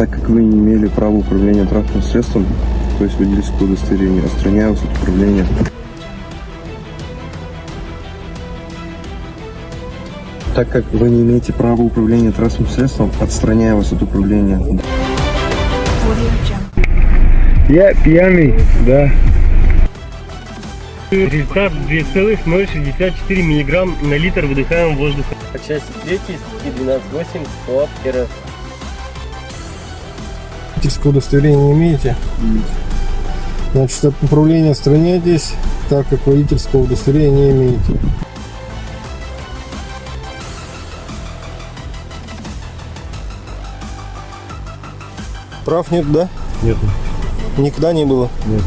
Так как вы не имели права управления транспортным средством, то есть водительское удостоверение, отстраняю вас от управления. Так как вы не имеете права управления транспортным средством, отстраняю вас от управления. Я пьяный, да. Результат 2,064 мг на литр выдыхаемого воздуха. По части 3 статьи 12.8 КоАП РФ. Водительское удостоверение не имеете? Значит, от управления отстраняйтесь, так как водительского удостоверения не имеете. Прав нет, да? Нет. Никогда не было? Нет.